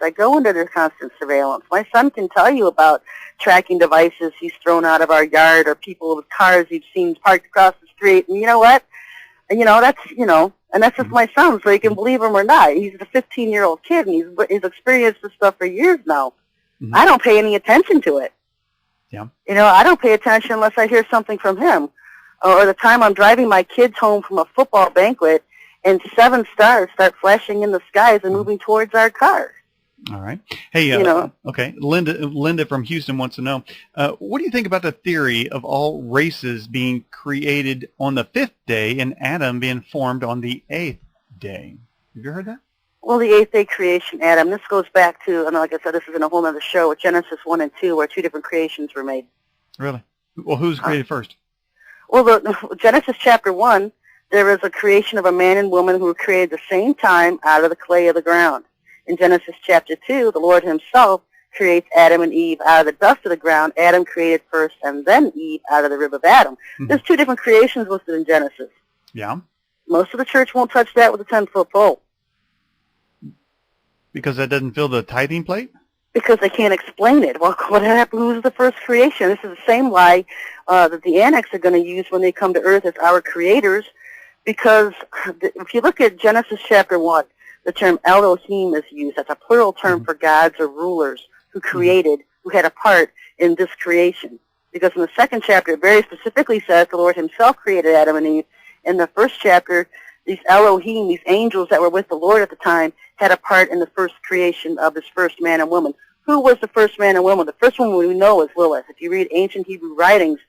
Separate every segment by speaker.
Speaker 1: I go into their constant surveillance. My son can tell you about tracking devices he's thrown out of our yard or people with cars he's seen parked across the street. And you know what? And, and that's just my son, so you can believe him or not. He's a 15-year-old kid, and he's experienced this stuff for years now. Mm-hmm. I don't pay any attention to it.
Speaker 2: Yeah.
Speaker 1: I don't pay attention unless I hear something from him. Or the time I'm driving my kids home from a football banquet, and 7 stars start flashing in the skies and moving towards our car.
Speaker 2: All right. Hey, okay. Linda from Houston wants to know, what do you think about the theory of all races being created on the 5th day and Adam being formed on the 8th day? Have you heard that?
Speaker 1: Well, the 8th day creation, Adam, this goes back to, and like I said, this is in a whole other show, with Genesis 1 and 2, where 2 different creations were made.
Speaker 2: Really? Well, who's created first?
Speaker 1: Well, Genesis chapter 1, there is a creation of a man and woman who were created at the same time out of the clay of the ground. In Genesis chapter 2, the Lord himself creates Adam and Eve out of the dust of the ground. Adam created first and then Eve out of the rib of Adam. Mm-hmm. There's 2 different creations listed in Genesis.
Speaker 2: Yeah.
Speaker 1: Most of the church won't touch that with a 10-foot pole.
Speaker 2: Because that doesn't fill the tithing plate?
Speaker 1: Because they can't explain it. Well, what happened? Who's the first creation? This is the same lie that the Annex are going to use when they come to earth as our creators. Because if you look at Genesis chapter 1, the term Elohim is used. That's a plural term for gods or rulers who created, who had a part in this creation. Because in the 2nd chapter, it very specifically says the Lord himself created Adam and Eve. In the 1st chapter, these Elohim, these angels that were with the Lord at the time, had a part in the first creation of this first man and woman. Who was the first man and woman? The first one we know is Lilith. If you read ancient Hebrew writings,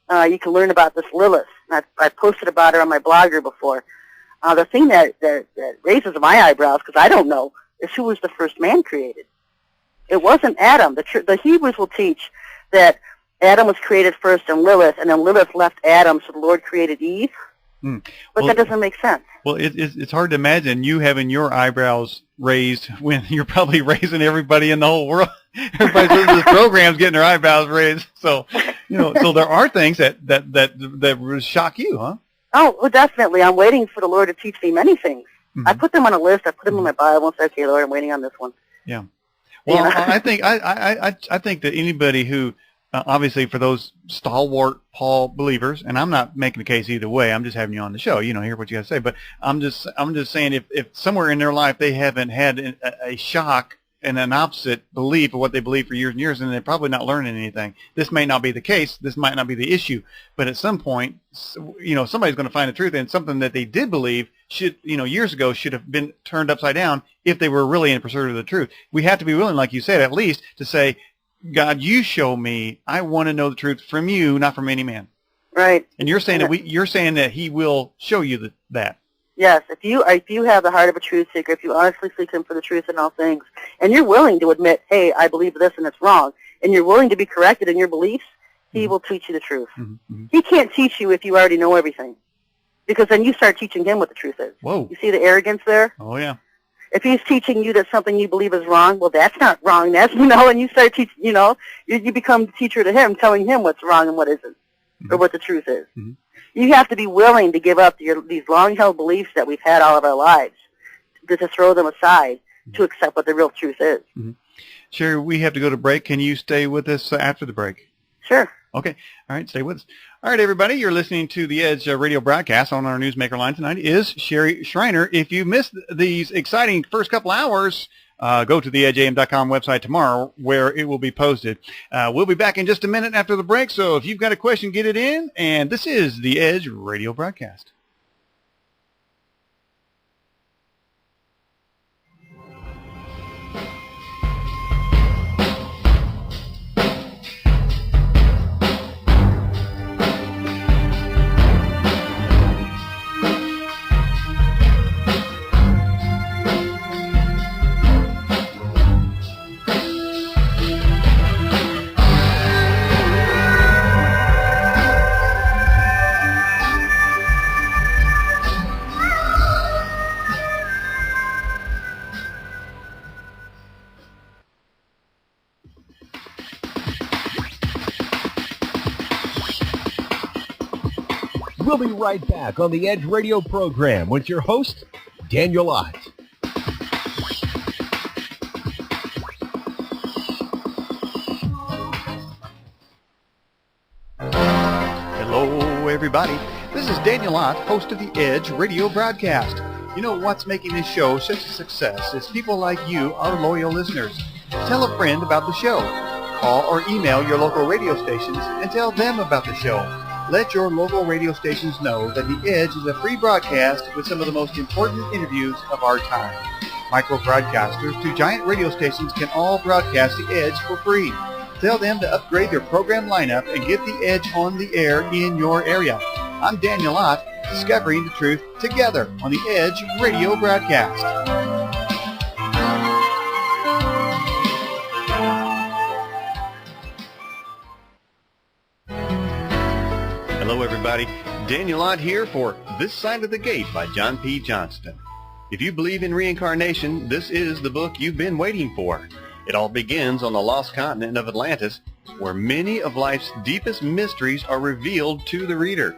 Speaker 1: you can learn about this Lilith. I posted about her on my blogger before. The thing that raises my eyebrows, because I don't know, is who was the first man created. It wasn't Adam. The Hebrews will teach that Adam was created first and then Lilith left Adam, so the Lord created Eve. But that doesn't make sense.
Speaker 2: Well, it's hard to imagine you having your eyebrows raised when you're probably raising everybody in the whole world. Everybody listening to this program's getting their eyebrows raised. So, so there are things that would shock you, huh?
Speaker 1: Oh, well, definitely. I'm waiting for the Lord to teach me many things. Mm-hmm. I put them on a list. I put them in my Bible and said, okay, Lord, I'm waiting on this one.
Speaker 2: Yeah. Well, I think I think that anybody who, obviously for those stalwart Paul believers, and I'm not making a case either way, I'm just having you on the show, hear what you got to say, but I'm just saying if somewhere in their life they haven't had a shock and an opposite belief of what they believe for years and years, and they're probably not learning anything. This may not be the case. This might not be the issue. But at some point, somebody's going to find the truth, and something that they did believe years ago should have been turned upside down if they were really in pursuit of the truth. We have to be willing, like you said, at least to say, God, you show me. I want to know the truth from you, not from any man.
Speaker 1: Right.
Speaker 2: And you're saying that He will show you that.
Speaker 1: Yes, if you have the heart of a truth seeker, if you honestly seek him for the truth in all things, and you're willing to admit, hey, I believe this and it's wrong, and you're willing to be corrected in your beliefs, he will teach you the truth. Mm-hmm. He can't teach you if you already know everything, because then you start teaching him what the truth is.
Speaker 2: Whoa.
Speaker 1: You see the arrogance there?
Speaker 2: Oh, yeah.
Speaker 1: If he's teaching you that something you believe is wrong, well, that's not wrong. That's, and you start teaching, you become the teacher to him, telling him what's wrong and what isn't, or what the truth is. Mm-hmm. You have to be willing to give up these long-held beliefs that we've had all of our lives, to throw them aside, to accept what the real truth is.
Speaker 2: Mm-hmm. Sherry, we have to go to break. Can you stay with us after the break?
Speaker 1: Sure.
Speaker 2: Okay. All right, stay with us. All right, everybody, you're listening to the Edge radio broadcast. On our Newsmaker line tonight is Sherry Shriner. If you missed these exciting first couple hours, go to the edgeam.com website tomorrow where it will be posted. We'll be back in just a minute after the break, so if you've got a question, get it in. And this is the Edge radio broadcast.
Speaker 3: We'll be right back on the Edge radio program with your host, Daniel Ott.
Speaker 2: everybody. This is Daniel Ott, host of the Edge radio broadcast. You know what's making this show such a success is people like you, our loyal listeners. Tell a friend about the show. Call or email your local radio stations and tell them about the show. Let your local radio stations know that The Edge is a free broadcast with some of the most important interviews of our time. Micro broadcasters to giant radio stations can all broadcast The Edge for free. Tell them to upgrade their program lineup and get The Edge on the air in your area. I'm Daniel Ott, discovering the truth together on The Edge radio broadcast. Hello, everybody. Daniel Ott here for This Side of the Gate by John P. Johnston. If you believe in reincarnation, this is the book you've been waiting for. It all begins on the lost continent of Atlantis, where many of life's deepest mysteries are revealed to the reader.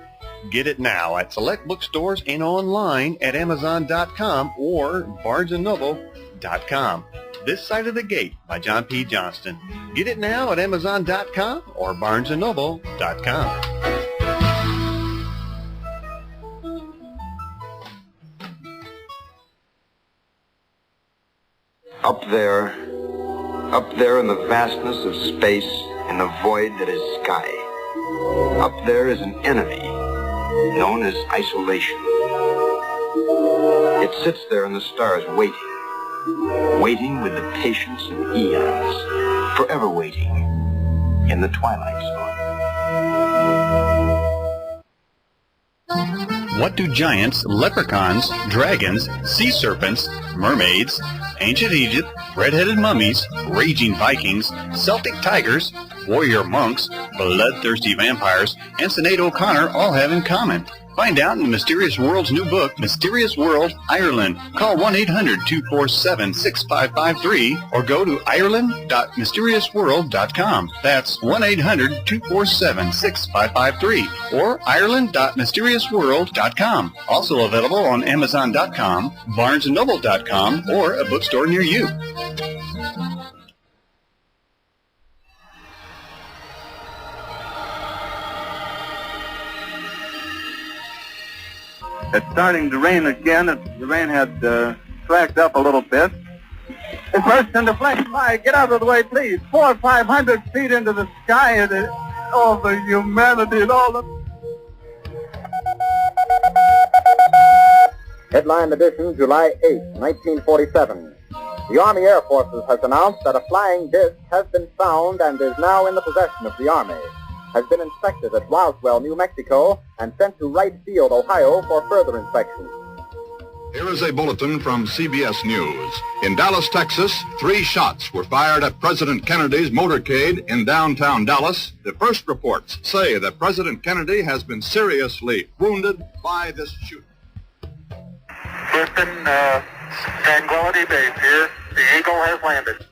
Speaker 2: Get it now at select bookstores and online at Amazon.com or BarnesandNoble.com. This Side of the Gate by John P. Johnston. Get it now at Amazon.com or BarnesandNoble.com.
Speaker 4: Up there in the vastness of space, in the void that is sky, up there is an enemy known as isolation. It sits there in the stars waiting with the patience of eons, forever waiting in the twilight zone.
Speaker 2: What do giants, leprechauns, dragons, sea serpents, mermaids, ancient Egypt, red-headed mummies, raging Vikings, Celtic tigers, warrior monks, bloodthirsty vampires, and Sinead O'Connor all have in common? Find out in the Mysterious World's new book, Mysterious World, Ireland. Call 1-800-247-6553 or go to ireland.mysteriousworld.com. That's 1-800-247-6553 or ireland.mysteriousworld.com. Also available on Amazon.com, BarnesandNoble.com, or a bookstore near you.
Speaker 5: It's starting to rain again. The rain had slacked up a little bit. It burst into flames. My, get out of the way, please. 400 or 500 feet into the sky, and all the humanity and all the...
Speaker 6: Headline edition, July 8, 1947. The Army Air Forces has announced that a flying disc has been found and is now in the possession of the Army. Has been inspected at Roswell, New Mexico, and sent to Wright Field, Ohio, for further inspection.
Speaker 7: Here is a bulletin from CBS News. In Dallas, Texas, 3 shots were fired at President Kennedy's motorcade in downtown Dallas. The first reports say that President Kennedy has been seriously wounded by this shooting.
Speaker 5: Houston, Tranquility Base here. The Eagle has landed.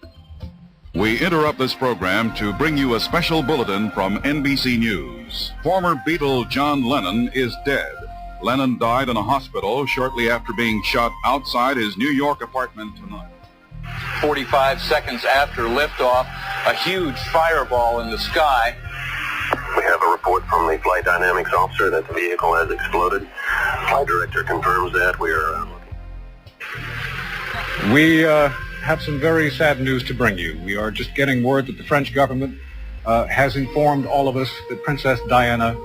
Speaker 7: We interrupt this program to bring you a special bulletin from NBC News. Former Beatle John Lennon is dead. Lennon died in a hospital shortly after being shot outside his New York apartment tonight.
Speaker 8: 45 seconds after liftoff, a huge fireball in the sky.
Speaker 9: We have a report from the flight dynamics officer that the vehicle has exploded. Flight director confirms that. We are looking.
Speaker 10: We have some very sad news to bring you. We are just getting word that the French government has informed all of us that Princess Diana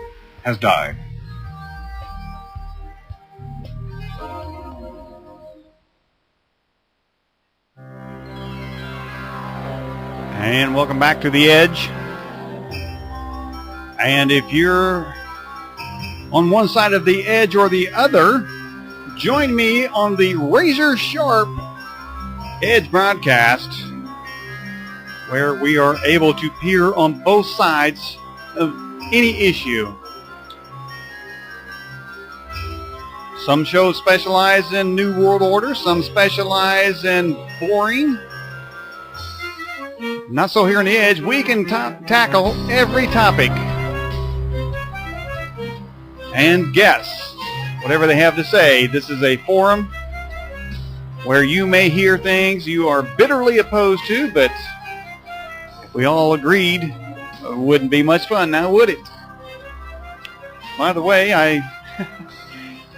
Speaker 10: has died.
Speaker 2: And welcome back to The Edge. And if you're on one side of the edge or the other, join me on the razor sharp Edge broadcast, where we are able to peer on both sides of any issue. Some shows specialize in New World Order, some specialize in boring. Not so here on The Edge. We can tackle every topic and guess whatever they have to say. This is a forum where you may hear things you are bitterly opposed to, but if we all agreed, it wouldn't be much fun now, would it? by the way, I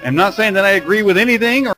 Speaker 2: am not saying that I agree with anything or